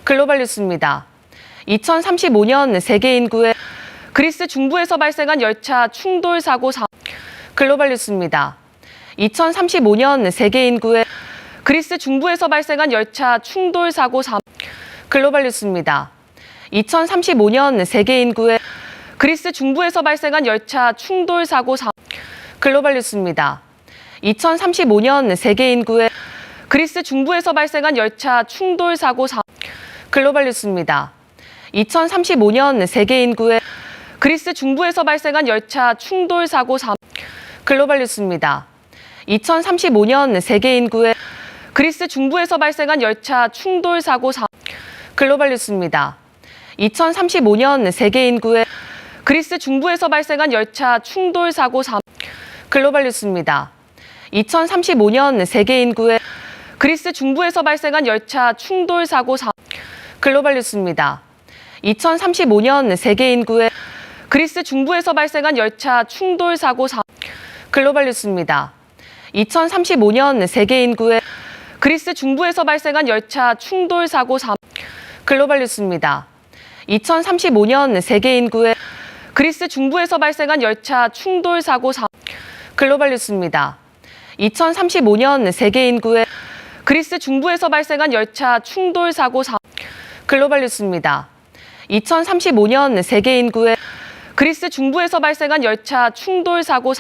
글로벌 뉴스입니다. 2035년 세계 인구의 그리스 중부에서 발생한 열차 충돌 사고 글로벌 뉴스입니다. 2035년 세계 인구의 그리스 중부에서 발생한 열차 충돌 사고 글로벌 뉴스입니다. 2035년 세계 인구의 그리스 중부에서 발생한 열차 충돌 사고 글로벌 뉴스입니다. 2035년 세계 인구의 그리스 중부에서 발생한 열차 충돌 사고 글로벌 뉴스입니다. 2035년 세계 인구의 그리스 중부에서 발생한 열차 충돌 사고 글로벌 뉴스입니다. 2035년 세계 인구의 그리스 중부에서 발생한 열차 충돌 사고 글로벌 뉴스입니다. 2035년 세계 인구의 그리스 중부에서 발생한 열차 충돌 사고 글로벌 뉴스입니다. 2035년 세계 인구의 그리스 중부에서 발생한 열차 충돌 사고 글로벌 뉴스입니다. 2035년 세계 인구의 그리스 중부에서 발생한 열차 충돌 사고 글로벌 뉴스입니다. 2035년 세계 인구의 그리스 중부에서 발생한 열차 충돌 사고 글로벌 뉴스입니다. 2035년 세계 인구의 그리스 중부에서 발생한 열차 충돌 사고 글로벌 뉴스입니다. 2035년 세계 인구의 그리스 중부에서 발생한 열차 충돌 사고 글로벌 뉴스입니다. 2035년 세계 인구의 그리스 중부에서 발생한 열차 충돌 사고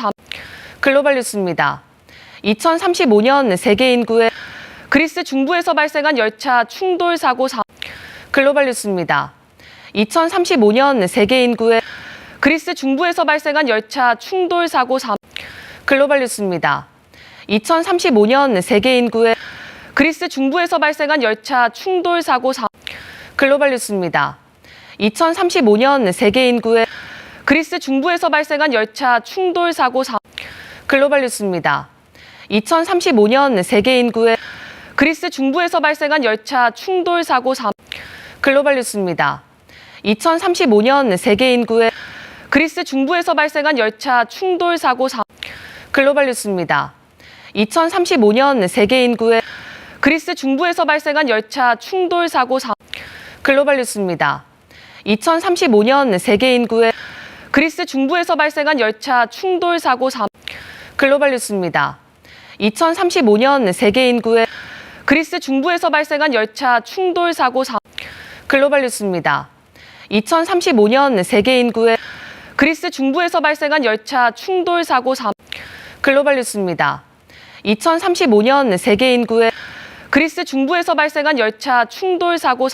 글로벌 뉴스입니다. 2035년 세계 인구의 그리스 중부에서 발생한 열차 충돌 사고 글로벌 뉴스입니다. 2035년 세계 인구의 그리스 중부에서 발생한 열차 충돌 사고 글로벌 뉴스입니다. 2035년 세계 인구의 그리스 중부에서 발생한 열차 충돌 사고 글로벌 뉴스입니다. 2035년 세계 인구의 그리스 중부에서 발생한 열차 충돌 사고 글로벌 뉴스입니다. 2035년 세계 인구의 그리스 중부에서 발생한 열차 충돌 사고 글로벌 뉴스입니다. 2035년 세계 인구의 그리스 중부에서 발생한 열차 충돌 사고 글로벌 뉴스입니다. 2035년 세계 인구의 그리스 중부에서 발생한 열차 충돌 사고 글로벌 뉴스입니다. 2035년 세계 인구의 그리스 중부에서 발생한 열차 충돌 사고 글로벌 뉴스입니다. 2035년 세계 인구의 그리스 중부에서 발생한 열차 충돌 사고 글로벌 뉴스입니다. 2035년 세계 인구의 그리스 중부에서 발생한 열차 충돌 사고 글로벌 뉴스입니다. 2035년 세계 인구의 그리스 중부에서 발생한 열차 충돌 사고 글로벌 뉴스입니다. 2035년 세계 인구의 그리스 중부에서 발생한 열차 충돌 사고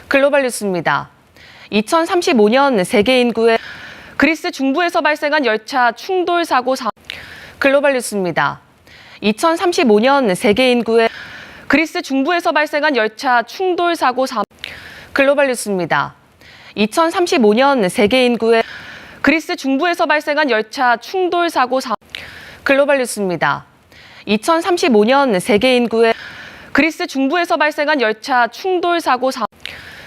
글로벌 뉴스입니다. 2035년 세계 인구의 그리스 중부에서 발생한 열차 충돌 사고 글로벌 뉴스입니다. 2035년 세계 인구의 그리스 중부에서 발생한 열차 충돌 사고 글로벌 뉴스입니다. 2035년 세계 인구의 그리스 중부에서 발생한 열차 충돌 사고 글로벌 뉴스입니다. 2035년 세계 인구의 그리스 중부에서 발생한 열차 충돌 사고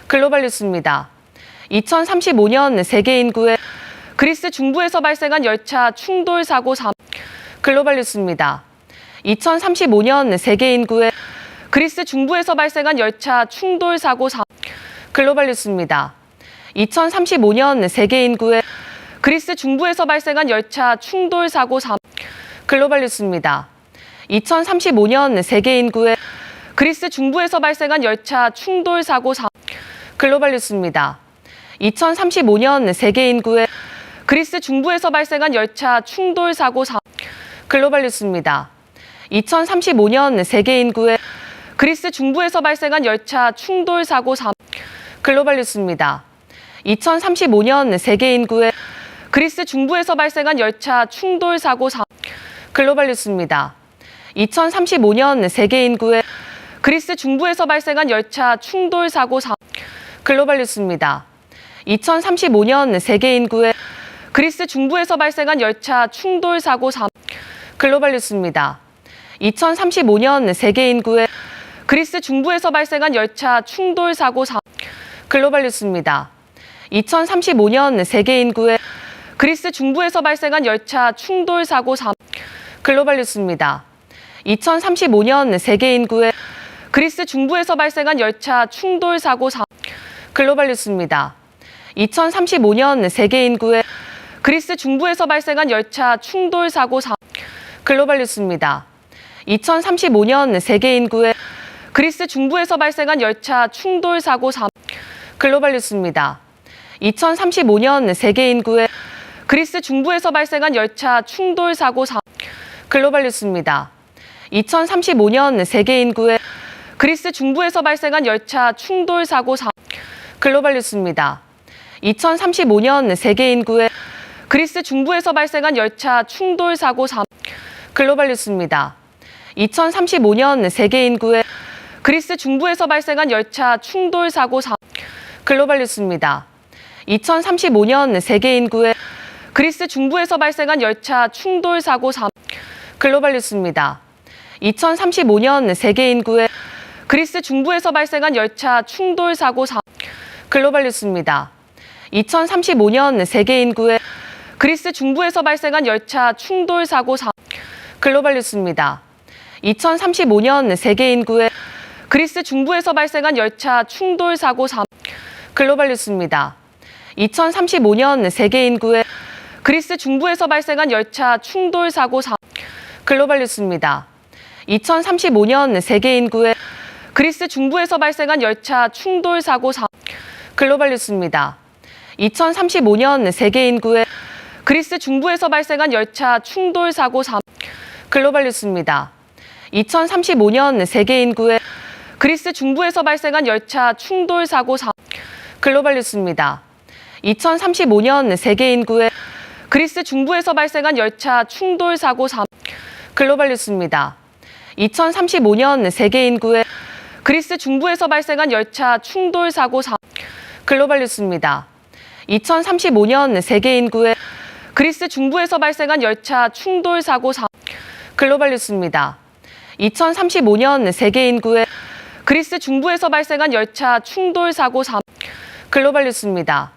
글로벌 뉴스입니다. 2035년 세계 인구의 그리스 중부에서 발생한 열차 충돌 사고 글로벌 뉴스입니다. 2035년 세계 인구의 그리스 중부에서 발생한 열차 충돌 사고 글로벌 뉴스입니다. 2035년 세계 인구의 그리스 중부에서 발생한 열차 충돌 사고 글로벌 뉴스입니다. 2035년 세계 인구의 그리스 중부에서 발생한 열차 충돌 사고 글로벌 뉴스입니다. 2035년 세계 인구의 그리스 중부에서 발생한 열차 충돌 사고 글로벌 뉴스입니다. 2035년 세계 인구의 그리스 중부에서 발생한 열차 충돌 사고 글로벌 뉴스입니다. 2035년 세계 인구의 그리스 중부에서 발생한 열차 충돌 사고 글로벌 뉴스입니다. 2035년 세계 인구의 그리스 중부에서 발생한 열차 충돌 사고 글로벌 뉴스입니다. 2035년 세계 인구의 그리스 중부에서 발생한 열차 충돌 사고 글로벌 뉴스입니다. 2035년 세계 인구의 그리스 중부에서 발생한 열차 충돌 사고 글로벌 뉴스입니다. 2035년 세계 인구의 그리스 중부에서 발생한 열차 충돌 사고 글로벌 뉴스입니다. 2035년 세계 인구의 그리스 중부에서 발생한 열차 충돌 사고 글로벌 뉴스입니다. 2035년 세계 인구의 그리스 중부에서 발생한 열차 충돌 사고 글로벌 뉴스입니다. 2035년 세계 인구의 그리스 중부에서 발생한 열차 충돌 사고 글로벌 뉴스입니다. 2035년 세계 인구의 그리스 중부에서 발생한 열차 충돌 사고 글로벌 뉴스입니다. 2035년 세계 인구의 그리스 중부에서 발생한 열차 충돌 사고 글로벌 뉴스입니다. 2035년 세계 인구의 그리스 중부에서 발생한 열차 충돌 사고 글로벌 뉴스입니다. 2035년 세계 인구의 그리스 중부에서 발생한 열차 충돌 사고 글로벌 뉴스입니다. 2035년 세계 인구의 그리스 중부에서 발생한 열차 충돌 사고 글로벌 뉴스입니다. 2035년 세계 인구의 그리스 중부에서 발생한 열차 충돌 사고 글로벌 뉴스입니다. 2035년 세계 인구의 그리스 중부에서 발생한 열차 충돌 사고 글로벌 뉴스입니다. 2035년 세계 인구의 그리스 중부에서 발생한 열차 충돌 사고 글로벌 뉴스입니다. 2035년 세계 인구의 그리스 중부에서 발생한 열차 충돌 사고 글로벌 뉴스입니다. 2035년 세계 인구의 그리스 중부에서 발생한 열차 충돌 사고 글로벌 뉴스입니다. 2035년 세계 인구의 그리스 중부에서 발생한 열차 충돌 사고 글로벌 뉴스입니다. 2035년 세계 인구의 그리스 중부에서 발생한 열차 충돌 사고 글로벌 뉴스입니다. 2035년 세계 인구의 그리스 중부에서 발생한 열차 충돌 사고 글로벌 뉴스입니다. 2035년 세계 인구의 그리스 중부에서 발생한 열차 충돌 사고 글로벌 뉴스입니다. 2035년 세계 인구의 그리스 중부에서 발생한 열차 충돌 사고 글로벌 뉴스입니다. 2035년 세계 인구의 그리스 중부에서 발생한 열차 충돌 사고 글로벌 뉴스입니다.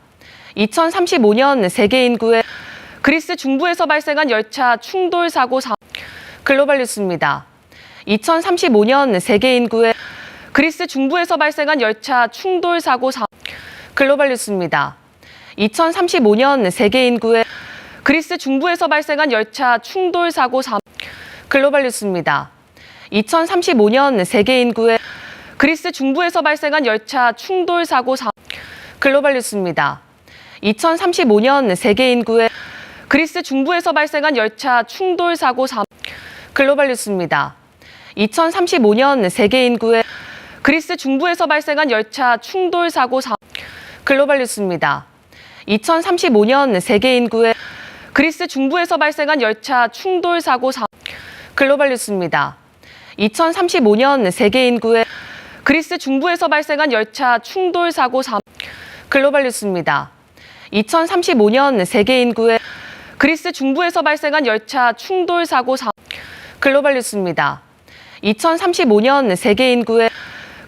2035년 세계 인구의 그리스 중부에서 발생한 열차 충돌 사고 글로벌 뉴스입니다. 2035년 세계 인구의 그리스 중부에서 발생한 열차 충돌 사고 글로벌 뉴스입니다. 2035년 세계 인구의 그리스 중부에서 발생한 열차 충돌 사고 글로벌 뉴스입니다. 2035년 세계 인구의 그리스 중부에서 발생한 열차 충돌 사고 글로벌 뉴스입니다. 2035년 세계 인구의 그리스 중부에서 발생한 열차 충돌 사고 글로벌 뉴스입니다. 2035년 세계 인구의 그리스 중부에서 발생한 열차 충돌 사고 글로벌 뉴스입니다. 2035년 세계 인구의 그리스 중부에서 발생한 열차 충돌 사고 글로벌 뉴스입니다. 2035년 세계 인구의 그리스 중부에서 발생한 열차 충돌 사고 글로벌 뉴스입니다. 2035년 세계 인구의 그리스 중부에서 발생한 열차 충돌 사고 글로벌 뉴스입니다. 2035년 세계 인구의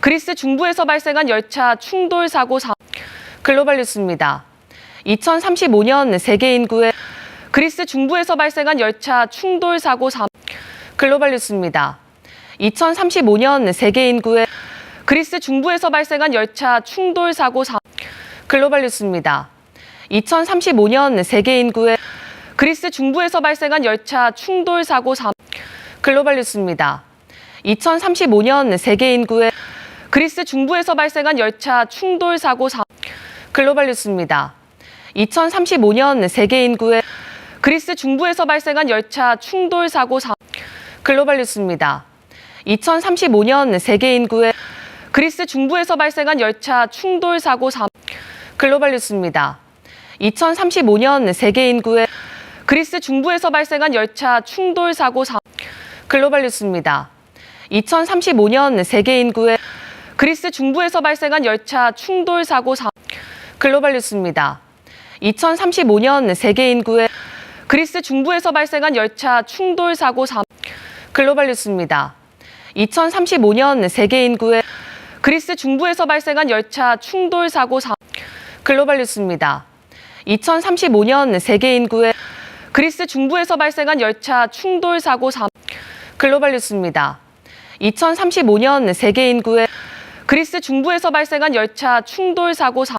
그리스 중부에서 발생한 열차 충돌 사고 글로벌 뉴스입니다. 2035년 세계 인구의 그리스 중부에서 발생한 열차 충돌 사고 글로벌 뉴스입니다. 2035년 세계 인구의 그리스 중부에서 발생한 열차 충돌 사고 글로벌 뉴스입니다. 2035년 세계 인구의 그리스 중부에서 발생한 열차 충돌 사고 글로벌 뉴스입니다. 2035년 세계 인구의 그리스 중부에서 발생한 열차 충돌 사고 글로벌 뉴스입니다. 2035년 세계 인구의 그리스 중부에서 발생한 열차 충돌 사고 글로벌 뉴스입니다. 2035년 세계 인구의 그리스 중부에서 발생한 열차 충돌 사고 글로벌 뉴스입니다. 2035년 세계 인구의 그리스 중부에서 발생한 열차 충돌 사고 글로벌 뉴스입니다. 2035년 세계 인구의 그리스 중부에서 발생한 열차 충돌 사고 글로벌 뉴스입니다. 2035년 세계 인구의 그리스 중부에서 발생한 열차 충돌 사고 글로벌 뉴스입니다. 2035년 세계 인구의 그리스 중부에서 발생한 열차 충돌 사고 글로벌 뉴스입니다. 2035년 세계 인구의 그리스 중부에서 발생한 열차 충돌 사고